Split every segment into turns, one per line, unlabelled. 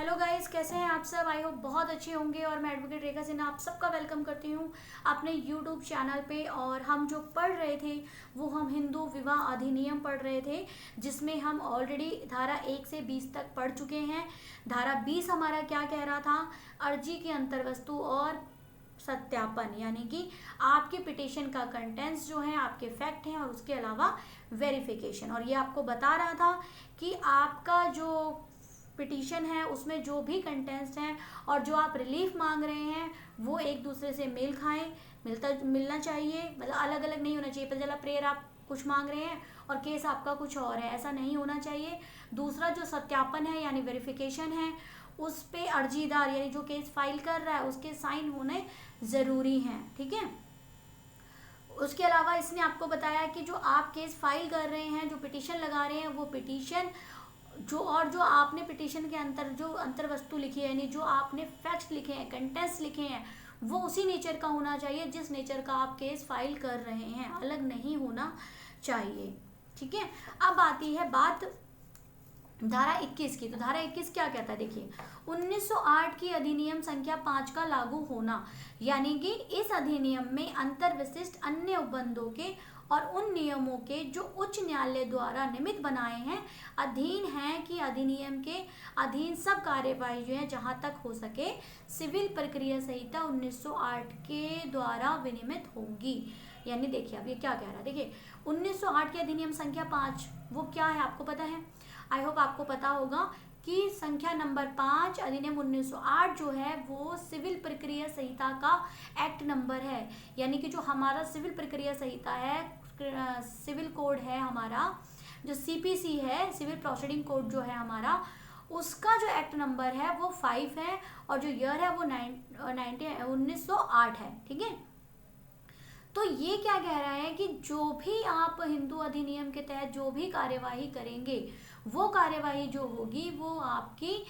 Hello guys, कैसे हैं आप सब। आई होप बहुत अच्छे होंगे। और मैं एडवोकेट रेखा सिन्हा आप सबका वेलकम करती हूँ अपने यूट्यूब चैनल पे। और हम जो पढ़ रहे थे वो हम हिंदू विवाह अधिनियम पढ़ रहे थे, जिसमें हम ऑलरेडी धारा 1 से 20 तक पढ़ चुके हैं। धारा 20 हमारा क्या कह रहा था, अर्जी की अंतर्वस्तु और सत्यापन, यानी कि आपके पिटिशन का कंटेंट्स जो है, आपके फैक्ट हैं, और उसके अलावा वेरिफिकेशन। और ये आपको बता रहा था कि आपका जो पिटीशन है उसमें जो भी कंटेंट्स हैं और जो आप रिलीफ मांग रहे हैं वो एक दूसरे से मेल खाएं, मिलना चाहिए। मतलब अलग अलग नहीं होना चाहिए। पता चला प्रेयर आप कुछ मांग रहे हैं और केस आपका कुछ और है, ऐसा नहीं होना चाहिए। दूसरा जो सत्यापन है यानी वेरिफिकेशन है, उस पे अर्जीदार यानी जो केस फाइल कर रहा है उसके साइन होने ज़रूरी हैं। ठीक है। उसके अलावा इसने आपको बताया कि जो आप केस फाइल कर रहे हैं, जो पिटीशन लगा रहे हैं, वो पिटीशन जो आपने पिटीशन के अंतर जो अंतर्वस्तु लिखी है, यानी जो आपने फैक्ट्स लिखे हैं, कंटेंट्स लिखे हैं, वो उसी नेचर का होना चाहिए जिस नेचर का आप केस फाइल कर रहे हैं, अलग नहीं होना चाहिए। ठीक है। अब आती है बात धारा 21 की। तो धारा 21 क्या कहता है, देखिए 1908 की अधिनियम संख्या 5 का लागू होना, यानी कि इस अधिनियम में अंतर विशिष्ट अन्य उपबंधों के और उन नियमों के जो उच्च न्यायालय द्वारा निमित्त बनाए हैं अधीन हैं कि अधिनियम के अधीन सब कार्यवाही जो है जहां तक हो सके सिविल प्रक्रिया संहिता 1908 के द्वारा विनियमित होगी। यानी देखिए अब ये क्या कह रहा है, देखिए 1908 के अधिनियम संख्या 5 वो क्या है आपको पता है। आई होप आपको पता होगा कि संख्या नंबर 5 अधिनियम 1908 जो है वो सिविल प्रक्रिया संहिता का एक्ट नंबर है। यानी कि जो हमारा सिविल प्रक्रिया संहिता है, सिविल कोड है हमारा, जो सीपीसी है, सिविल प्रोसीडिंग कोड जो है हमारा, उसका जो एक्ट नंबर है वो 5 है और जो ईयर है वो 1908 है। ठीक है। तो ये क्या कह रहा है कि जो भी आप हिंदू अधिनियम के तहत जो भी कार्यवाही करेंगे वो कार्यवाही जो होगी वो आपकी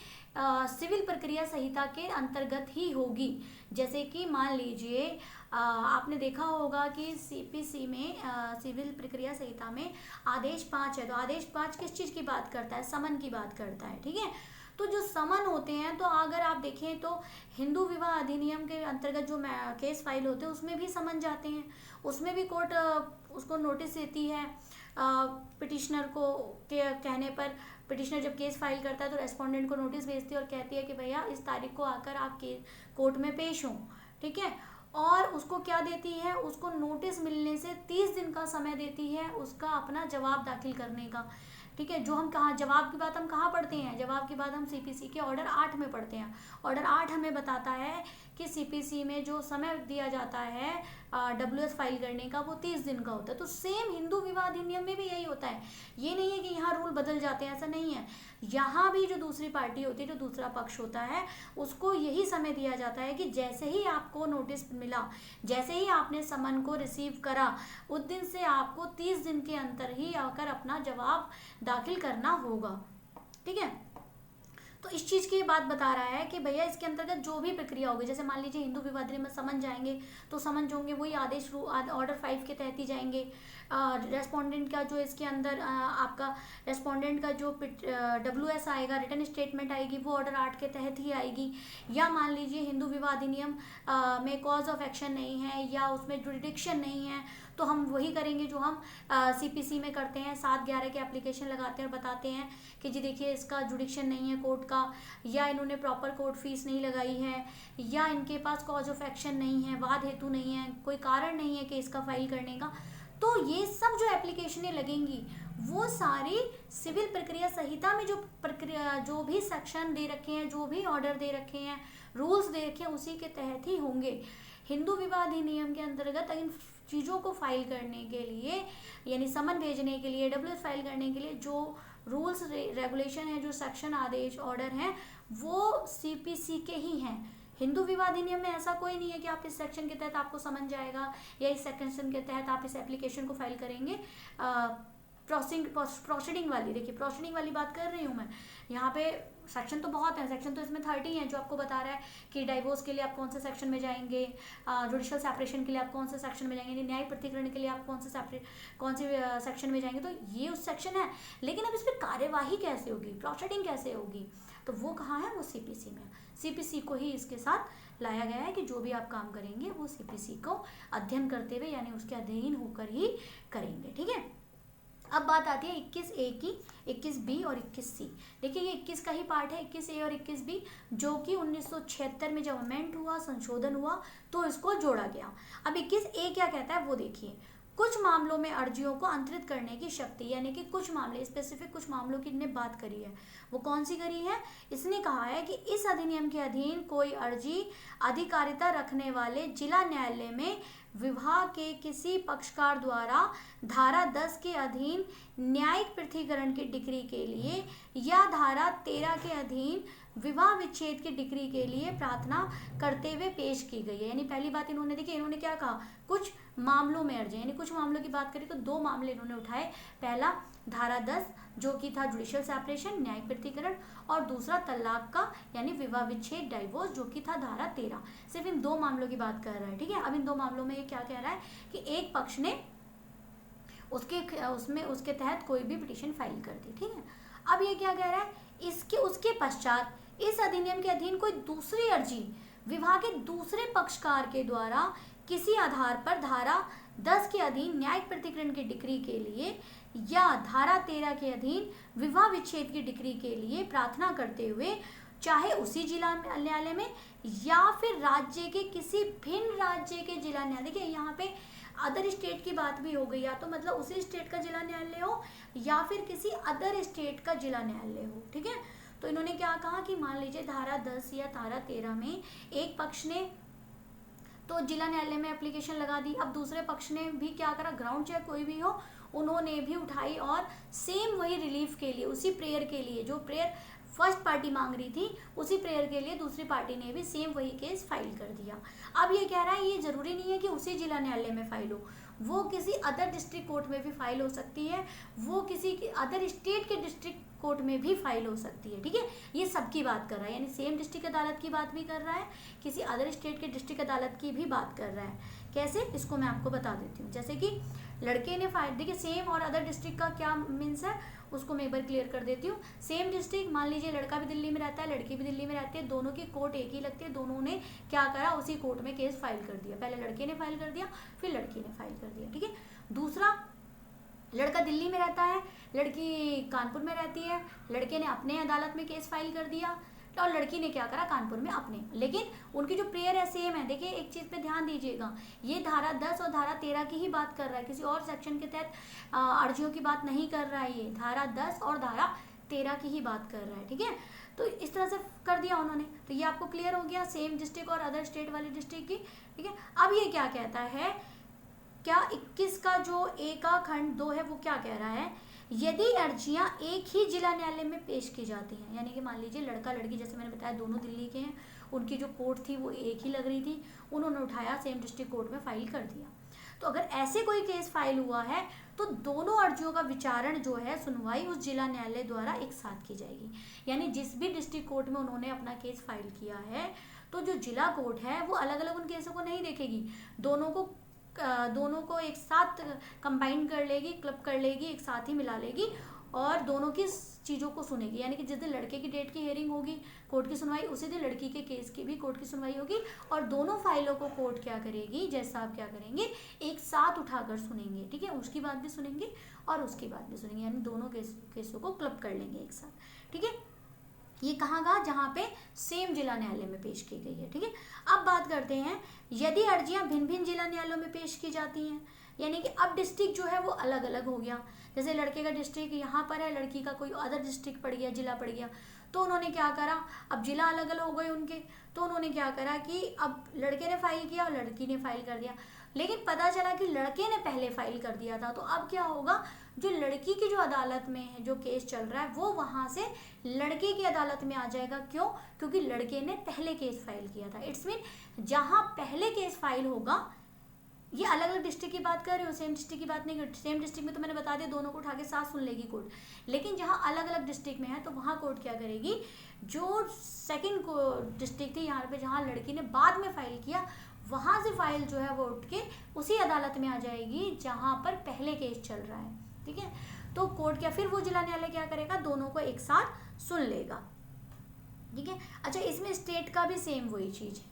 सिविल प्रक्रिया संहिता के अंतर्गत ही होगी। जैसे कि मान लीजिए आपने देखा होगा कि सीपीसी में सिविल प्रक्रिया संहिता में आदेश 5 है। तो आदेश 5 किस चीज़ की बात करता है, समन की बात करता है। ठीक है। तो जो समन होते हैं, तो अगर आप देखें तो हिंदू विवाह अधिनियम के अंतर्गत जो केस फाइल होते हैं उसमें भी समन जाते हैं, उसमें भी कोर्ट उसको नोटिस देती है पिटिशनर को के कहने पर। पिटिशनर जब केस फाइल करता है तो रेस्पोंडेंट को नोटिस भेजती है और कहती है कि भैया इस तारीख को आकर आप कोर्ट में पेश हों। ठीक है। और उसको क्या देती है, उसको नोटिस मिलने से 30 दिन का समय देती है उसका अपना जवाब दाखिल करने का। ठीक है। जो हम कहाँ जवाब की बात हम कहाँ पढ़ते हैं, जवाब की बात हम सीपीसी के ऑर्डर 8 में पढ़ते हैं। ऑर्डर 8 हमें बताता है कि सीपीसी में जो समय दिया जाता है डब्ल्यूएस फाइल करने का वो 30 दिन का होता है। तो सेम हिंदू विवाह अधिनियम में भी यही होता है। ये नहीं है कि यहाँ रूल बदल जाते हैं, ऐसा नहीं है। यहाँ भी जो दूसरी पार्टी होती है, जो दूसरा पक्ष होता है, उसको यही समय दिया जाता है कि जैसे ही आपको नोटिस मिला, जैसे ही आपने समन को रिसीव करा, उस दिन से आपको 30 दिन के अंदर ही आकर अपना जवाब दाखिल करना होगा। ठीक है। तो इस चीज़ की बात बता रहा है कि भैया इसके अंतर्गत जो भी प्रक्रिया होगी, जैसे मान लीजिए हिंदू विवाह अधिनियम में समन जाएंगे तो समन जो होंगे वही आदेश ऑर्डर 5 के तहत ही जाएंगे। रेस्पोंडेंट का जो इसके अंदर आपका रेस्पोंडेंट का जो डब्ल्यूएस आएगा, रिटर्न स्टेटमेंट आएगी, वो ऑर्डर 8 के तहत ही आएगी। या मान लीजिए हिंदू विवाह अधिनियम में कॉज ऑफ एक्शन नहीं है या उसमें जुडिक्शन नहीं है, तो हम वही करेंगे जो हम सीपीसी में करते हैं। 7/11 के एप्लीकेशन लगाते हैं और बताते हैं कि जी देखिए इसका जुडिक्शन नहीं है कोर्ट का, या इन्होंने प्रॉपर कोर्ट फीस नहीं लगाई है, या इनके पास कॉज ऑफ एक्शन नहीं है, वाद हेतु नहीं है, कोई कारण नहीं है कि इसका फाइल करने का। तो ये सब जो एप्लीकेशनें लगेंगी वो सारी सिविल प्रक्रिया संहिता में जो प्रक्रिया जो भी सेक्शन दे रखे हैं, जो भी ऑर्डर दे रखे हैं, रूल्स दे रखे हैं, उसी के तहत ही होंगे। हिंदू विवाह अधिनियम के अंतर्गत इन चीज़ों को फाइल करने के लिए, यानी समन भेजने के लिए, डब्ल्यूएस फाइल करने के लिए जो रूल्स रेगुलेशन है, जो सेक्शन आदेश ऑर्डर हैं, वो सीपीसी के ही हैं। हिंदू विवाह अधिनियम में ऐसा कोई नहीं है कि आप इस सेक्शन के तहत आपको समन जाएगा या इस सेक्शन के तहत आप इस एप्लीकेशन को फाइल करेंगे। प्रोसीडिंग वाली, देखिए प्रोसीडिंग वाली बात कर रही हूँ मैं। यहाँ पे सेक्शन तो बहुत है, सेक्शन तो इसमें 30 है जो आपको बता रहा है कि डाइवोर्स के लिए आप कौन से सेक्शन में जाएंगे, जुडिशियल सेपरेशन के लिए आप कौन से सेक्शन में जाएंगे, न्याय प्रतिकरण के लिए आप कौन से सेक्शन में जाएंगे। तो ये उस सेक्शन है। लेकिन अब इस पर कार्यवाही कैसे होगी, प्रोसीडिंग कैसे होगी, तो वो कहाँ है, वो सीपीसी में। सीपीसी को ही इसके साथ लाया गया है कि जो भी आप काम करेंगे वो सीपीसी को अध्ययन करते हुए यानी उसके अधीन होकर ही करेंगे। ठीक है, अब बात आती है 21A की, 21B और 21C। देखिए ये 21 का ही पार्ट है, 21A और 21B, जो कि 1976 में जब अमेंड हुआ, संशोधन हुआ, तो इसको जोड़ा गया। अब 21A क्या कहता है वो देखिए, कुछ मामलों में अर्जियों को अंतरित करने की शक्ति, यानी कि कुछ मामले, स्पेसिफिक कुछ मामलों की इन्हें बात करी है। वो कौन सी करी है, इसने कहा है कि इस अधिनियम के अधीन कोई अर्जी अधिकारिता रखने वाले जिला न्यायालय में विवाह के किसी पक्षकार द्वारा धारा 10 के अधीन न्यायिक पृथकीकरण की डिक्री के लिए या धारा 13 के अधीन विवाह विच्छेद की डिक्री के लिए प्रार्थना करते हुए पेश की गई है। यानी पहली बात इन्होंने देखी, इन्होंने क्या कहा, कुछ मामलों में अर्जी, यानी कुछ मामलों की बात करें तो 2 मामले इन्होंने उठाए। पहला धारा 10 जो कि था जुडिशियल सेपरेशन, न्यायिक पृथकीकरण, और दूसरा तलाक का यानी विवाह विच्छेद, डाइवोर्स, जो कि था धारा 13। सिर्फ इन 2 मामलों की बात कर रहा है। ठीक है, अब इन 2 मामलों में ये क्या कह रहा है कि एक पक्ष ने उसके तहत कोई भी पिटीशन फाइल कर दी। ठीक है, अब ये क्या कह रहा है, इसके उसके पश्चात इस अधिनियम के अधीन कोई दूसरी अर्जी विवाह के दूसरे पक्षकार के द्वारा किसी आधार पर धारा 10 के अधीन न्यायिक पृथकीकरण की डिक्री के लिए या धारा 13 के अधीन विवाह विच्छेद की डिक्री के लिए प्रार्थना करते हुए, चाहे उसी जिला न्यायालय में या फिर राज्य के किसी भिन्न राज्य के जिला न्यायालय, देखिए यहाँ पे अदर स्टेट की बात भी हो गई, या तो मतलब उसी स्टेट का जिला न्यायालय हो या फिर किसी अदर स्टेट का जिला न्यायालय हो। ठीक है, तो इन्होंने क्या कहा कि मान लीजिए धारा 10 या धारा 13 में एक पक्ष ने तो जिला न्यायालय में एप्लीकेशन लगा दी, अब दूसरे पक्ष ने भी क्या करा, ग्राउंड चेक कोई भी हो उन्होंने भी उठाई और सेम वही रिलीफ के लिए, उसी प्रेयर के लिए जो प्रेयर फर्स्ट पार्टी मांग रही थी, उसी प्रेयर के लिए दूसरी पार्टी ने भी सेम वही केस फाइल कर दिया। अब ये कह रहा है ये जरूरी नहीं है कि उसी जिला न्यायालय में फाइल हो, वो किसी अदर डिस्ट्रिक्ट कोर्ट में भी फाइल हो सकती है, वो किसी अदर स्टेट के डिस्ट्रिक्ट कोर्ट में भी फाइल हो सकती है। ठीक है, ये सबकी बात कर रहा है, यानी सेम डिस्ट्रिक्ट अदालत की बात भी कर रहा है, किसी अदर स्टेट के डिस्ट्रिक्ट अदालत की भी बात कर रहा है। कैसे, इसको मैं आपको बता देती हूँ। जैसे कि लड़के ने फाइल, देखिए सेम और अदर डिस्ट्रिक्ट का क्या मीन्स है उसको मैं एक बार क्लियर कर देती हूँ। सेम डिस्ट्रिक्ट, मान लीजिए लड़का भी दिल्ली में रहता है, लड़की भी दिल्ली में रहती है, दोनों की कोर्ट एक ही लगती है, दोनों ने क्या करा, उसी कोर्ट में केस फाइल कर दिया। पहले लड़के ने फाइल कर दिया, फिर लड़की ने फाइल कर दिया। ठीक है, दूसरा, लड़का दिल्ली में रहता है, लड़की कानपुर में रहती है, लड़के ने अपने अदालत में केस फाइल कर दिया और लड़की ने क्या करा, कानपुर में अपने, लेकिन उनकी जो प्रेयर है सेम है। देखिए एक चीज़ पे ध्यान दीजिएगा, ये धारा 10 और धारा 13 की ही बात कर रहा है, किसी और सेक्शन के तहत अर्जियों की बात नहीं कर रहा है, ये धारा 10 और धारा 13 की ही बात कर रहा है। ठीक है, तो इस तरह से कर दिया उन्होंने, तो ये आपको क्लियर हो गया सेम डिस्ट्रिक्ट और अदर स्टेट वाली डिस्ट्रिक्ट की। ठीक है, अब ये क्या कहता है, क्या 21 का जो ए का खंड 2 है वो क्या कह रहा है, यदि अर्जियां एक ही जिला न्यायालय में पेश की जाती हैं, यानी कि मान लीजिए लड़का लड़की, जैसे मैंने बताया दोनों दिल्ली के हैं, उनकी जो कोर्ट थी वो एक ही लग रही थी, उन्होंने उठाया सेम डिस्ट्रिक्ट कोर्ट में फाइल कर दिया। तो अगर ऐसे कोई केस फाइल हुआ है तो दोनों अर्जियों का विचारण जो है, सुनवाई उस जिला न्यायालय द्वारा एक साथ की जाएगी। यानी जिस भी डिस्ट्रिक्ट कोर्ट में उन्होंने अपना केस फाइल किया है, तो जो जिला कोर्ट है वो अलग अलग उन केसों को नहीं देखेगी, दोनों को एक साथ कंबाइन कर लेगी, क्लब कर लेगी, एक साथ ही मिला लेगी और दोनों की चीज़ों को सुनेगी। यानी कि जिस दिन लड़के की डेट की हियरिंग होगी, कोर्ट की सुनवाई, उसी दिन लड़की के केस की भी कोर्ट की सुनवाई होगी और दोनों फाइलों को कोर्ट क्या करेगी, जैसा आप क्या करेंगे, एक साथ उठाकर सुनेंगे। ठीक है, उसकी बात भी सुनेंगे और उसकी बात भी सुनेंगे, यानी दोनों केसों को क्लब कर लेंगे एक साथ। ठीक है, ये कहाँ का, जहाँ पे सेम जिला न्यायालय में पेश की गई है। ठीक है, अब बात करते हैं यदि अर्जियां भिन्न भिन्न जिला न्यायालयों में पेश की जाती हैं, यानी कि अब डिस्ट्रिक्ट जो है वो अलग अलग हो गया। जैसे लड़के का डिस्ट्रिक्ट यहाँ पर है, लड़की का कोई अदर डिस्ट्रिक्ट पड़ गया, जिला पड़ गया, तो उन्होंने क्या करा, अब जिला अलग अलग हो गए उनके, तो उन्होंने क्या करा कि अब लड़के ने फाइल किया और लड़की ने फाइल कर दिया, लेकिन पता चला कि लड़के ने पहले फाइल कर दिया था, तो अब क्या होगा, जो लड़की की जो अदालत में है जो केस चल रहा है वो वहाँ से लड़के की अदालत में आ जाएगा। क्यों, क्योंकि लड़के ने पहले केस फाइल किया था। इट्स मीन जहाँ पहले केस फाइल होगा, ये अलग अलग डिस्ट्रिक्ट की बात कर रही हूँ, सेम डिस्ट्रिक्ट की बात नहीं कर, सेम डिस्ट्रिक्ट में तो मैंने बता दिया दोनों को उठा के साथ सुन लेगी कोर्ट, लेकिन जहाँ अलग अलग डिस्ट्रिक्ट में है तो वहाँ कोर्ट क्या करेगी, जो सेकंड डिस्ट्रिक्ट थी यहाँ पे जहाँ लड़की ने बाद में फाइल किया, वहाँ से फाइल जो है वो उठ के उसी अदालत में आ जाएगी जहाँ पर पहले केस चल रहा है। ठीक है, तो कोर्ट क्या, फिर वो जिला न्यायालय क्या करेगा, दोनों को एक साथ सुन लेगा। ठीक है। अच्छा, इसमें स्टेट का भी सेम वही चीज़ है,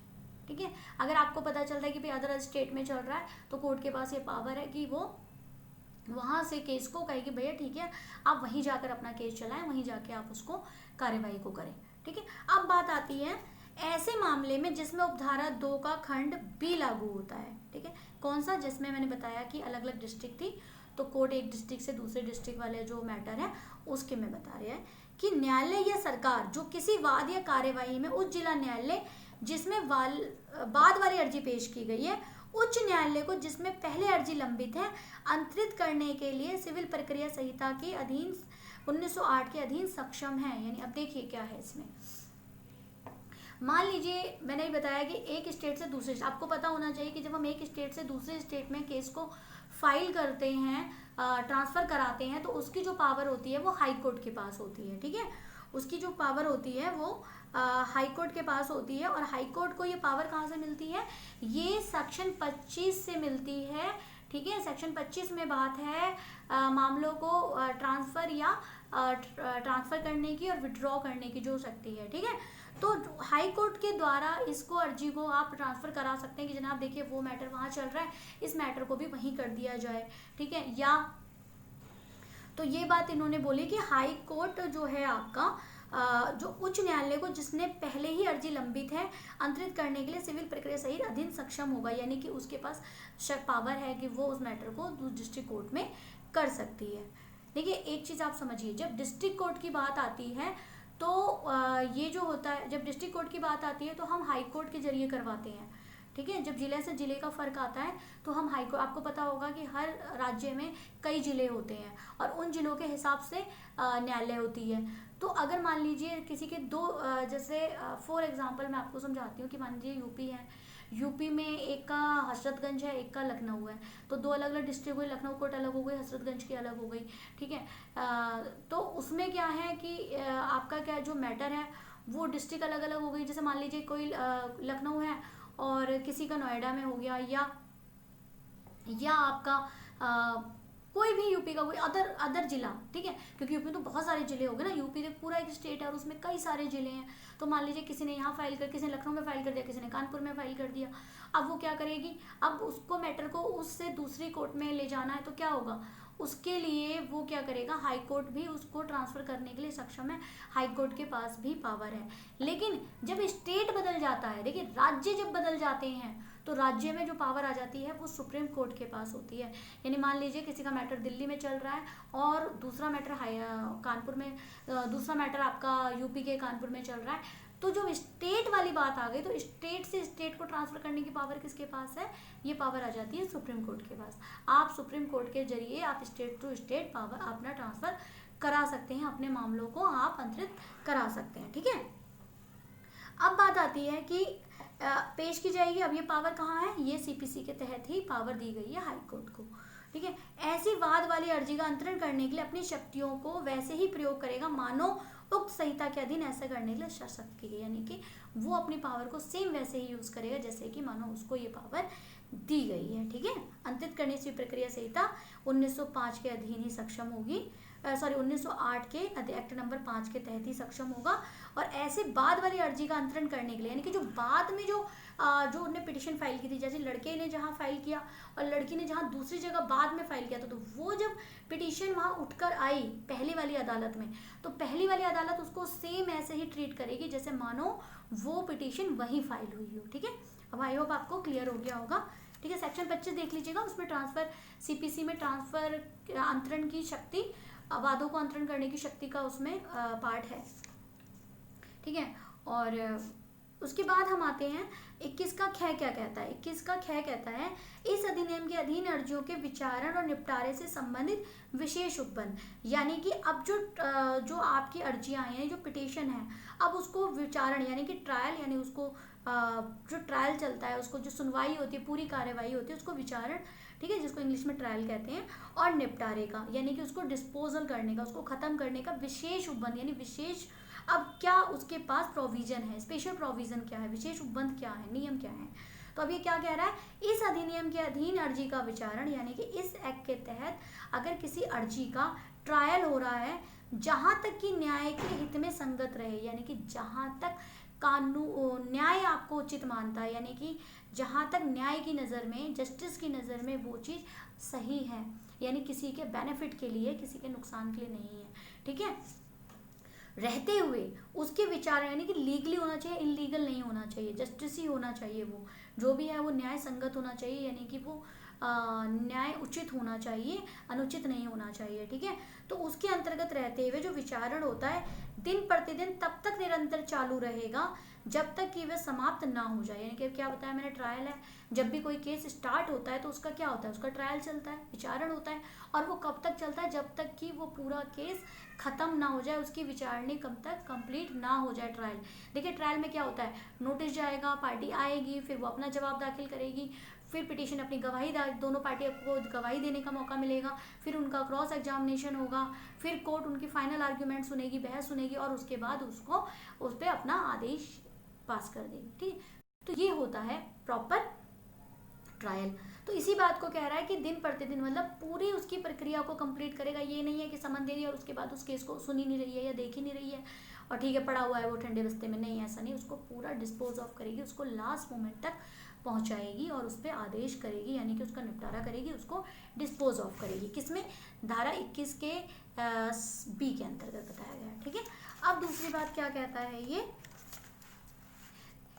ठीक है। अगर आपको पता चलता है कि भाई अदर स्टेट में चल रहा है तो कोर्ट के पास ये पावर है कि वो वहाँ से केस को कहे कि भैया ठीक है, आप वहीं जाकर अपना केस चलाएं, वहीं जाके आप उसको कार्यवाही को करें, ठीक है। अब बात आती है ऐसे मामले में जिसमें उपधारा 2 का खंड बी लागू होता है, ठीक है। कौन सा? जिसमें मैंने बताया कि अलग अलग डिस्ट्रिक्ट थी, तो कोर्ट एक डिस्ट्रिक्ट से दूसरे डिस्ट्रिक्ट वाले जो मैटर है उसके में बता रहे हैं कि न्यायालय या सरकार जो किसी वाद या कार्यवाही में उच्च जिला न्यायालय जिसमें बाद वाली अर्जी पेश की गई है, उच्च न्यायालय को जिसमें पहले अर्जी लंबित है, अंतरित करने के लिए सिविल प्रक्रिया संहिता के अधीन 1908 के अधीन सक्षम है। यानी अब देखिए क्या है इसमें, मान लीजिए मैंने ही बताया कि एक स्टेट से दूसरे, आपको पता होना चाहिए कि जब हम एक स्टेट से दूसरे स्टेट में केस को फाइल करते हैं, ट्रांसफ़र कराते हैं, तो उसकी जो पावर होती है वो हाई कोर्ट के पास होती है, ठीक है। उसकी जो पावर होती है वो हाई कोर्ट के पास होती है, और हाई कोर्ट को ये पावर कहाँ से मिलती है? ये सेक्शन 25 से मिलती है, ठीक है। सेक्शन 25 में बात है मामलों को ट्रांसफ़र या ट्रांसफ़र करने की और विड्रॉ करने की जो शक्ति है, ठीक है। तो हाई कोर्ट के द्वारा इसको अर्जी को आप ट्रांसफ़र करा सकते हैं कि जनाब देखिए वो मैटर वहाँ चल रहा है, इस मैटर को भी वहीं कर दिया जाए, ठीक है। या तो ये बात इन्होंने बोली कि हाई कोर्ट जो है आपका जो उच्च न्यायालय को जिसने पहले ही अर्जी लंबित है अंतरित करने के लिए सिविल प्रक्रिया सहित अधीन सक्षम होगा, यानी कि उसके पास पावर है कि वो उस मैटर को डिस्ट्रिक्ट कोर्ट में कर सकती है। देखिए एक चीज़ आप समझिए, जब डिस्ट्रिक्ट कोर्ट की बात आती है तो ये जो होता है, जब डिस्ट्रिक्ट कोर्ट की बात आती है तो हम हाई कोर्ट के जरिए करवाते हैं, ठीक है। जब जिले से जिले का फ़र्क आता है तो हम हाई कोर्ट, आपको पता होगा कि हर राज्य में कई जिले होते हैं और उन जिलों के हिसाब से न्यायालय होती है। तो अगर मान लीजिए किसी के दो जैसे फॉर एग्जांपल मैं आपको समझाती हूँ कि मान लीजिए यूपी है, यूपी में एक का हजरतगंज है, एक का लखनऊ है, तो दो अलग अलग डिस्ट्रिक्ट हुई, लखनऊ कोर्ट अलग हो गई, हजरतगंज की अलग हो गई, ठीक है। तो उसमें क्या है कि आपका क्या जो मैटर है वो डिस्ट्रिक्ट अलग अलग हो गई। जैसे मान लीजिए कोई लखनऊ है और किसी का नोएडा में हो गया, या आपका कोई भी यूपी का कोई अदर जिला, ठीक है, क्योंकि यूपी में तो बहुत सारे जिले हो गए ना, यूपी तो पूरा एक स्टेट है और उसमें कई सारे जिले हैं। तो मान लीजिए किसी ने यहाँ फाइल कर, किसी ने लखनऊ में फाइल कर दिया, किसी ने कानपुर में फाइल कर दिया। अब वो क्या करेगी, अब उसको मैटर को उससे दूसरी कोर्ट में ले जाना है तो क्या होगा, उसके लिए वो क्या करेगा, हाई कोर्ट भी उसको ट्रांसफ़र करने के लिए सक्षम है, हाई कोर्ट के पास भी पावर है। लेकिन जब स्टेट बदल जाता है, देखिए राज्य जब बदल जाते हैं तो राज्य में जो पावर आ जाती है वो सुप्रीम कोर्ट के पास होती है। यानी मान लीजिए किसी का मैटर दिल्ली में चल रहा है और दूसरा मैटर कानपुर में, दूसरा मैटर आपका यूपी के कानपुर में चल रहा है, तो जो स्टेट वाली बात आ गई तो स्टेट से स्टेट को ट्रांसफ़र करने की पावर किसके पास है, ये पावर आ जाती है सुप्रीम कोर्ट के पास। आप सुप्रीम कोर्ट के जरिए आप स्टेट टू स्टेट पावर अपना ट्रांसफ़र करा सकते हैं, अपने मामलों को आप अंतरित करा सकते हैं, ठीक है। अब बात आती है कि पेश की जाएगी, अब ये पावर कहाँ है, ये सीपीसी के तहत ही पावर दी गई है हाई कोर्ट को, ठीक है। ऐसी वाद वाली अर्जी का अंतरण करने के लिए अपनी शक्तियों को वैसे ही प्रयोग करेगा मानो उक्त संहिता के अधीन ऐसा करने के लिए सशक्त की गई, यानी कि वो अपनी पावर को सेम वैसे ही यूज करेगा जैसे कि मानो उसको ये पावर दी गई है, ठीक है। अंतरित करने की प्रक्रिया संहिता 1905 के अधीन ही सक्षम होगी, 1908 के एक्ट नंबर 5 के तहत ही सक्षम होगा। और ऐसे बाद वाली अर्जी का अंतरण करने के लिए, यानी कि जो बाद में जो उन्हें पिटिशन फाइल की थी, जैसे लड़के ने जहाँ फाइल किया और लड़की ने जहाँ दूसरी जगह बाद में फाइल किया था, तो वो जब पिटिशन वहाँ उठकर आई पहली वाली अदालत में, तो पहली वाली अदालत उसको सेम ऐसे ही ट्रीट करेगी जैसे मानो वो पिटिशन वहीं फाइल हुई हो, ठीक है। अब आई होप आपको क्लियर हो गया होगा, ठीक है। सेक्शन 25 देख लीजिएगा, उसमें ट्रांसफ़र सीपीसी में ट्रांसफ़र अंतरण की शक्ति, वादों को अंतरण करने की शक्ति का उसमें पार्ट है, ठीक है। और उसके बाद हम आते हैं 21 का ख क्या कहता है। 21 का ख कहता है इस अधिनियम के अधीन अर्जियों के विचारण और निपटारे से संबंधित विशेष उपबंध, यानी कि अब जो आपकी अर्जियां हैं, जो पिटीशन है, अब उसको विचारण यानी कि ट्रायल, यानी उसको जो ट्रायल चलता है, उसको जो सुनवाई होती है, पूरी कार्यवाही होती है, उसको विचारण, ठीक है, जिसको इंग्लिश में ट्रायल कहते हैं, और निपटारे का यानी कि उसको डिस्पोजल करने का, उसको खत्म करने का विशेष उपबंध, यानी विशेष, अब क्या उसके पास प्रोविजन है, स्पेशल प्रोविजन क्या है, विशेष उपबंध क्या है, नियम क्या है। तो अब ये क्या कह रहा है, इस अधिनियम के अधीन अर्जी का विचारण, यानी कि इस एक्ट के तहत अगर किसी अर्जी का ट्रायल हो रहा है जहां तक कि न्याय के हित में संगत रहे, यानी कि जहां तक कानून न्याय आपको उचित मानता है, यानी कि जहां तक न्याय की नज़र में, जस्टिस की नज़र में वो चीज़ सही है, यानी किसी के बेनिफिट के लिए, किसी के नुकसान के लिए नहीं है, ठीक है, रहते हुए उसके विचार, यानी कि लीगली होना चाहिए, इलीगल नहीं होना चाहिए, जस्टिस ही होना चाहिए, वो जो भी है वो न्याय संगत होना चाहिए, यानी कि वो न्याय उचित होना चाहिए, अनुचित नहीं होना चाहिए, ठीक है। तो उसके अंतर्गत रहते हुए जो विचारण होता है दिन प्रतिदिन तब तक निरंतर चालू रहेगा जब तक कि वह समाप्त ना हो जाए, यानी कि क्या बताया मैंने, ट्रायल है, जब भी कोई केस स्टार्ट होता है तो उसका क्या होता है, उसका ट्रायल चलता है, विचारण होता है, और वो कब तक चलता है, जब तक कि वो पूरा केस खत्म ना हो जाए, उसकी विचारणी कब तक कंप्लीट ना हो जाए ट्रायल। देखिए ट्रायल में क्या होता है, नोटिस जाएगा, पार्टी आएगी, फिर वो अपना जवाब दाखिल करेगी, फिर पिटीशन अपनी गवाही, दोनों पार्टी को गवाही देने का मौका मिलेगा, फिर उनका क्रॉस एग्जामिनेशन होगा, फिर कोर्ट उनकी फाइनल आर्ग्यूमेंट सुनेगी, बहस सुनेगी, और उसके बाद उसको उस पर अपना आदेश पास कर देगी, ठीक। तो ये होता है प्रॉपर ट्रायल। तो इसी बात को कह रहा है कि दिन प्रतिदिन मतलब पूरी उसकी प्रक्रिया को कंप्लीट करेगा, ये नहीं है कि समन दे दिया और उसके बाद उस केस को सुन ही नहीं रही है या देख ही नहीं रही है और ठीक है पड़ा हुआ है वो ठंडे बस्ते में, नहीं ऐसा नहीं, उसको पूरा डिस्पोज ऑफ करेगी, उसको लास्ट मोमेंट तक पहुंचाएगी और उस पर आदेश करेगी, यानी कि उसका निपटारा करेगी, उसको डिस्पोज ऑफ करेगी, किसमें, धारा 21 के बी के अंतर्गत बताया गया है, ठीक है। अब दूसरी बात क्या कहता है ये,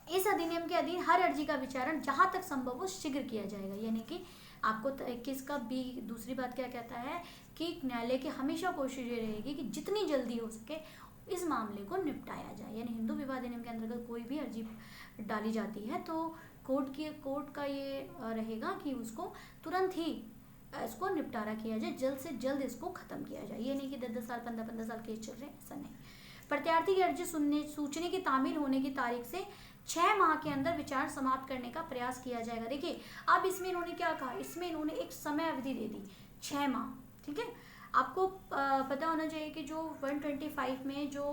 इस अधिनियम के अधीन हर अर्जी का विचारण जहां तक संभव हो शीघ्र किया जाएगा, यानी कि आपको 21 का बी दूसरी बात क्या कहता है कि न्यायालय की हमेशा कोशिश ये रहेगी कि जितनी जल्दी हो सके इस मामले को निपटाया जाए, यानी हिंदू विवाह अधिनियम के अंतर्गत कोई भी अर्जी डाली जाती है तो कोर्ट का ये रहेगा कि उसको तुरंत ही इसको निपटारा किया जाए, जल्द से जल्द इसको खत्म किया जाए, ये नहीं कि 10-10 साल 15-15 साल केस चल रहे हैं, ऐसा नहीं। प्रत्यार्थी की अर्जी सूचने की तामील होने की तारीख से 6 माह के अंदर विचार समाप्त करने का प्रयास किया जाएगा। देखिए अब इसमें इन्होंने क्या कहा, इसमें इन्होंने एक समय अवधि दे दी 6 माह, ठीक है। आपको पता होना चाहिए कि जो 125 में जो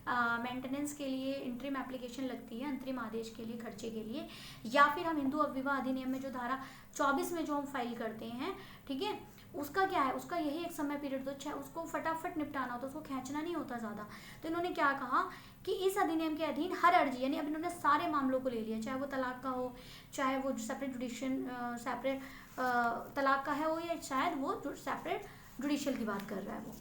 मेंटेनेंस के लिए इंटरिम एप्लीकेशन लगती है, अंतरिम आदेश के लिए, खर्चे के लिए, या फिर हम हिंदू विवाह अधिनियम में जो धारा 24 में जो हम फाइल करते हैं, ठीक है, उसका क्या है, उसका यही एक समय पीरियड, तो उसको फटाफट निपटाना होता है, उसको खींचना नहीं होता ज़्यादा। तो इन्होंने क्या कहा कि इस अधिनियम के अधीन हर अर्जी, यानी अब इन्होंने सारे मामलों को ले लिया, चाहे वो तलाक का हो, चाहे वो सेपरेट तलाक का है हो, या शायद वो सेपरेट जुडिशियल की बात कर रहा है, वो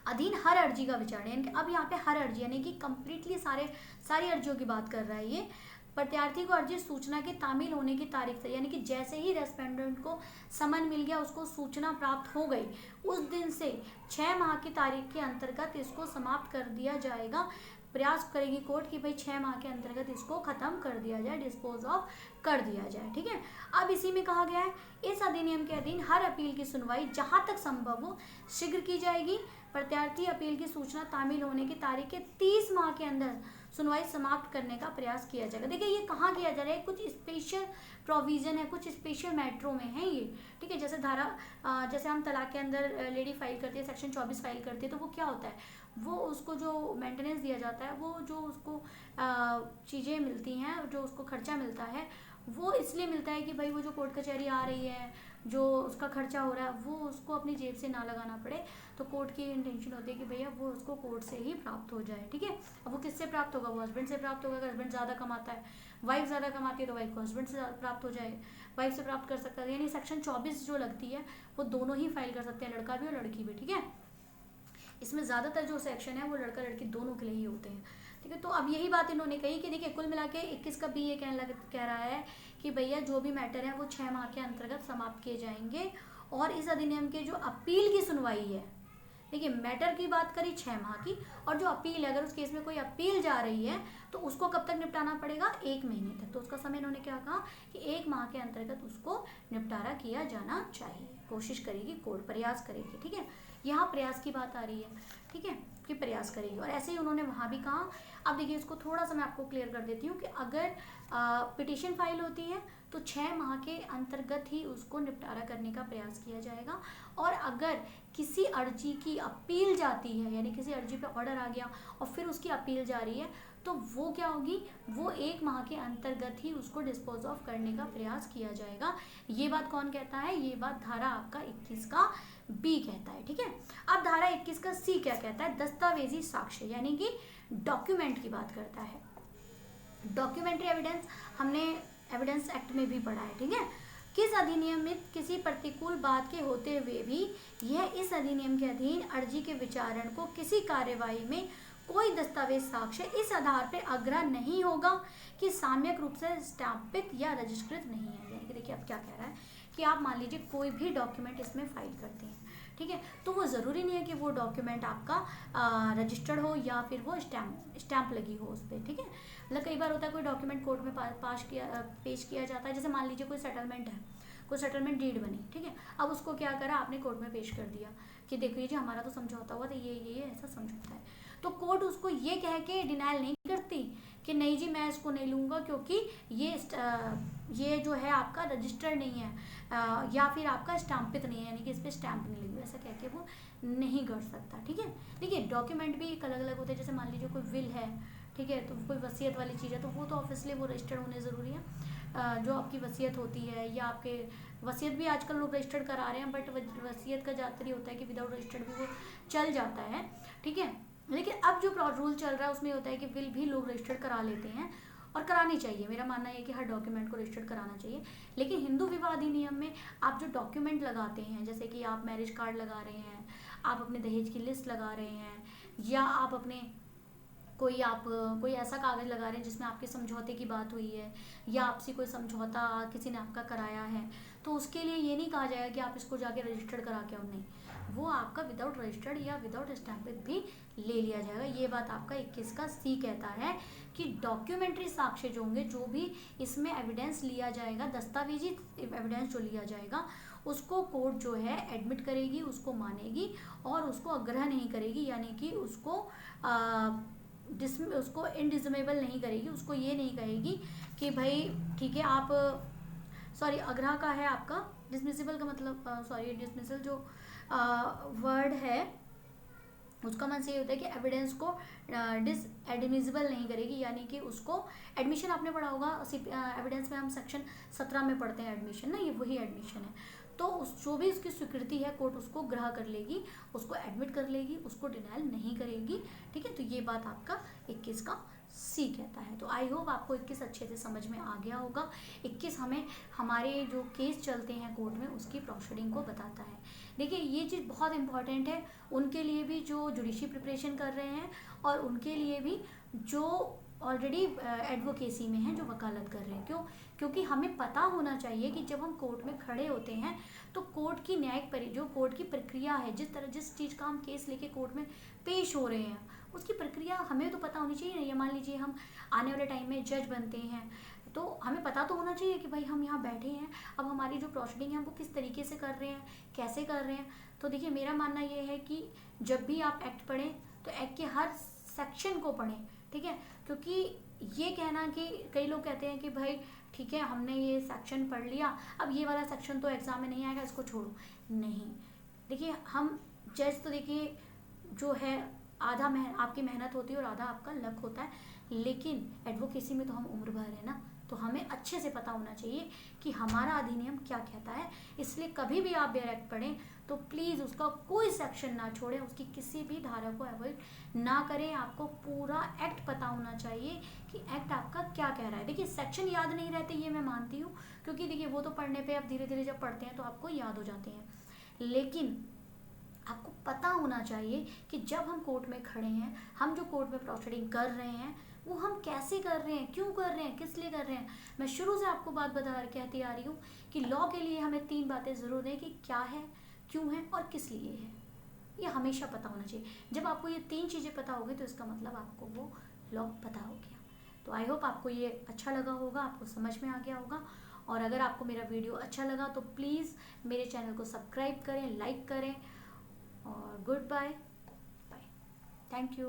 अधीन हर अर्जी का विचार, यानी कि अब यहाँ पे हर अर्जी यानी कि कंप्लीटली सारी अर्जियों की बात कर रहा है ये। प्रत्यार्थी को अर्जी सूचना के तामील होने की तारीख से, यानी कि जैसे ही रेस्पोंडेंट को समन मिल गया, उसको सूचना प्राप्त हो गई, उस दिन से 6 माह की तारीख के अंतर्गत इसको समाप्त कर दिया जाएगा। प्रयास करेगी कोर्ट कि भाई 6 माह के अंतर्गत इसको खत्म कर दिया जाए, डिस्पोज ऑफ कर दिया जाए, ठीक है। अब इसी में कहा गया है इस अधिनियम के अधीन हर अपील की सुनवाई जहां तक संभव हो शीघ्र की जाएगी। प्रत्यार्थी अपील की सूचना तामील होने की तारीख के 30 माह के अंदर सुनवाई समाप्त करने का प्रयास किया जाएगा। देखिए ये कहाँ किया जा रहा है, कुछ स्पेशल प्रोविजन है, कुछ स्पेशल मैटरों में है ये, ठीक है। जैसे जैसे हम तलाक के अंदर लेडी फाइल करती है, सेक्शन 24 फाइल करती है, तो वो क्या होता है, वो उसको जो मेंटेनेंस दिया जाता है, वो जो उसको चीज़ें मिलती हैं, जो उसको खर्चा मिलता है, वो इसलिए मिलता है कि भाई वो जो कोर्ट कचहरी आ रही है, जो उसका खर्चा हो रहा है, वो उसको अपनी जेब से ना लगाना पड़े, तो कोर्ट की इंटेंशन होती है कि भैया वो उसको कोर्ट से ही प्राप्त हो जाए, ठीक है। अब वो किससे प्राप्त होगा, वो हस्बैंड से प्राप्त होगा, अगर हस्बैंड ज़्यादा कमाता है, वाइफ ज़्यादा कमाती है तो वाइफ को हस्बैंड से प्राप्त हो जाए, वाइफ से प्राप्त कर सकता है, यानी सेक्शन 24 जो लगती है वो दोनों ही फाइल कर सकते हैं, लड़का भी और लड़की भी, ठीक है। इसमें ज़्यादातर जो सेक्शन है वो लड़का लड़की दोनों के लिए ही होते हैं, ठीक है। तो अब यही बात इन्होंने कही कि देखिए कुल मिला के 21 का भी ये कह रहा है कि भैया जो भी मैटर है वो 6 माह के अंतर्गत समाप्त किए जाएंगे, और इस अधिनियम के जो अपील की सुनवाई है, देखिए मैटर की बात करी 6 माह की, और जो अपील है, अगर उस केस में कोई अपील जा रही है तो उसको कब तक निपटाना पड़ेगा, 1 महीने तक। तो उसका समय इन्होंने क्या कहा कि 1 माह के अंतर्गत उसको निपटारा किया जाना चाहिए, कोशिश करेगी कोर्ट, प्रयास करेगी, ठीक है। यहाँ प्रयास की बात आ रही है, ठीक है, कि प्रयास करेगी, और ऐसे ही उन्होंने वहाँ भी कहा। अब देखिए इसको थोड़ा सा मैं आपको क्लियर कर देती हूँ कि अगर पिटीशन फाइल होती है तो 6 माह के अंतर्गत ही उसको निपटारा करने का प्रयास किया जाएगा, और अगर किसी अर्जी की अपील जाती है, यानी किसी अर्जी पे ऑर्डर आ गया और फिर उसकी अपील जा रही है, तो वो क्या होगी, वो 1 माह के अंतर्गत ही उसको डिस्पोज ऑफ करने का प्रयास किया जाएगा। ये बात कौन कहता है, ये बात धारा आपका 21 का बी कहता है, ठीक है। अब धारा 21 का सी क्या कहता है, दस्तावेजी साक्ष्य यानी कि डॉक्यूमेंट की बात करता है। डॉक्यूमेंट्री एविडेंस हमने एविडेंस एक्ट में भी पढ़ा है, ठीक है। किस अधिनियम में किसी प्रतिकूल बात के होते हुए भी यह इस अधिनियम के अधीन अर्जी के विचारण को किसी कार्यवाही में कोई दस्तावेज साक्ष्य इस आधार पर अग्रह नहीं होगा कि साम्यक रूप से स्टाम्पित या रजिस्ट्रेट नहीं है। यानी कि देखिए अब क्या कह रहा है कि आप मान लीजिए कोई भी डॉक्यूमेंट इसमें फाइल करते हैं, ठीक है, तो वो ज़रूरी नहीं है कि वो डॉक्यूमेंट आपका रजिस्टर्ड हो या फिर वो स्टैम्प लगी हो उस पर, ठीक है। मतलब कई बार होता है कोई डॉक्यूमेंट कोर्ट में पेश किया जाता है, जैसे मान लीजिए कोई सेटलमेंट है, कोई सेटलमेंट डीड बनी, ठीक है। अब उसको क्या करा आपने कोर्ट में पेश कर दिया कि देखो ये हमारा तो समझौता हुआ था, ये ऐसा समझौता है, तो कोर्ट उसको ये कह के डिनाइल नहीं करती कि नहीं जी मैं इसको नहीं लूँगा क्योंकि ये जो है आपका रजिस्टर्ड नहीं है या फिर आपका स्टाम्पित नहीं है, यानी कि इस पर स्टैम्प नहीं लगी, ऐसा कह के वो नहीं कर सकता, ठीक है। देखिए डॉक्यूमेंट भी एक अलग अलग होते हैं, जैसे मान लीजिए कोई विल है, ठीक है, तो कोई वसीयत वाली चीज़ है तो वो तो ऑब्वियसली वो रजिस्टर्ड होने ज़रूरी है। जो आपकी वसीयत होती है या आपके वसीयत भी आजकल लोग रजिस्टर्ड करा रहे हैं, बट वसीयत का ज़्यादातर ये होता है कि विदाउट रजिस्टर्ड भी वो चल जाता है, ठीक है। लेकिन अब जो रूल चल रहा है उसमें होता है कि विल भी लोग रजिस्टर्ड करा लेते हैं और करानी चाहिए। मेरा मानना है कि हर डॉक्यूमेंट को रजिस्टर्ड कराना चाहिए। लेकिन हिंदू विवाह अधिनियम में आप जो डॉक्यूमेंट लगाते हैं, जैसे कि आप मैरिज कार्ड लगा रहे हैं, आप अपने दहेज की लिस्ट लगा रहे हैं, या आप अपने कोई ऐसा कागज़ लगा रहे हैं जिसमें आपके समझौते की बात हुई है या आपसे कोई समझौता किसी ने आपका कराया है, तो उसके लिए ये नहीं कहा जाएगा कि आप इसको जाके रजिस्टर्ड करा के आओ, नहीं, वो आपका विदाउट रजिस्टर्ड या विदाउट स्टैम्पिंग भी ले लिया जाएगा। ये बात आपका 21 का सी कहता है कि डॉक्यूमेंट्री साक्ष्य जो होंगे, जो भी इसमें एविडेंस लिया जाएगा, दस्तावेजी एविडेंस जो लिया जाएगा, उसको कोर्ट जो है एडमिट करेगी, उसको मानेगी और उसको अग्रह नहीं करेगी, यानी कि उसको इनडिसमेबल नहीं करेगी, उसको ये नहीं कहेगी कि भाई ठीक है आप सॉरी अग्रह का है आपका, डिसमिसिबल का मतलब सॉरी डिसमिसल जो वर्ड है उसका मन से ये होता है कि एविडेंस को डिसएडमिसिबल नहीं करेगी, यानी कि उसको एडमिशन आपने पढ़ा होगा एविडेंस में, हम सेक्शन 17 में पढ़ते हैं एडमिशन ना, ये वही एडमिशन है। तो जो भी उसकी स्वीकृति है कोर्ट उसको ग्रह कर लेगी, उसको एडमिट कर लेगी, उसको डिनाइल नहीं करेगी, ठीक है। तो ये बात आपका 21 का सी कहता है। तो आई होप आपको 21 अच्छे से समझ में आ गया होगा। 21 हमें हमारे जो केस चलते हैं कोर्ट में उसकी प्रोसीडिंग को बताता है। देखिए ये चीज़ बहुत इंपॉर्टेंट है उनके लिए भी जो जुडिशरी प्रिपरेशन कर रहे हैं और उनके लिए भी जो ऑलरेडी एडवोकेसी में हैं, जो वकालत कर रहे हैं। क्यों? क्योंकि हमें पता होना चाहिए कि जब हम कोर्ट में खड़े होते हैं तो कोर्ट की जो कोर्ट की प्रक्रिया है, जिस चीज़ का हम केस लेके कोर्ट में पेश हो रहे हैं उसकी प्रक्रिया हमें तो पता होनी चाहिए। या मान लीजिए हम आने वाले टाइम में जज बनते हैं तो हमें पता तो होना चाहिए कि भाई हम यहाँ बैठे हैं, अब हमारी जो प्रोसीडिंग है वो किस तरीके से कर रहे हैं, कैसे कर रहे हैं। तो देखिए मेरा मानना ये है कि जब भी आप एक्ट पढ़ें तो एक्ट के हर सेक्शन को पढ़ें, ठीक है। क्योंकि ये कहना कि कई लोग कहते हैं कि भाई ठीक है हमने ये सेक्शन पढ़ लिया, अब ये वाला सेक्शन तो एग्ज़ाम में नहीं आएगा, इसको छोड़ो, नहीं। देखिए हम जज तो देखिए जो है आधा आपकी मेहनत होती है और आधा आपका लक होता है, लेकिन एडवोकेसी में तो हम उम्र भर है ना, तो हमें अच्छे से पता होना चाहिए कि हमारा अधिनियम क्या कहता है। इसलिए कभी भी आप बेयर एक्ट पढ़ें तो प्लीज़ उसका कोई सेक्शन ना छोड़ें, उसकी किसी भी धारा को अवॉइड ना करें। आपको पूरा एक्ट पता होना चाहिए कि एक्ट आपका क्या कह रहा है। देखिए सेक्शन याद नहीं रहते ये मैं मानती हूँ, क्योंकि देखिए वो तो पढ़ने पे आप धीरे धीरे जब पढ़ते हैं तो आपको याद हो जाते हैं, लेकिन आपको पता होना चाहिए कि जब हम कोर्ट में खड़े हैं, हम जो कोर्ट में प्रोसीडिंग कर रहे हैं वो हम कैसे कर रहे हैं, क्यों कर रहे हैं, किस लिए कर रहे हैं। मैं शुरू से आपको बात कहती आ रही हूँ कि लॉ के लिए हमें 3 बातें ज़रूर हैं कि क्या है, क्यों है और किस लिए है। ये हमेशा पता होना चाहिए। जब आपको ये 3 चीज़ें पता होगी तो इसका मतलब आपको वो लॉ पता हो गया। तो आई होप आपको ये अच्छा लगा होगा, आपको समझ में आ गया होगा। और अगर आपको मेरा वीडियो अच्छा लगा तो प्लीज़ मेरे चैनल को सब्सक्राइब करें, लाइक करें और गुड बाय। Thank you.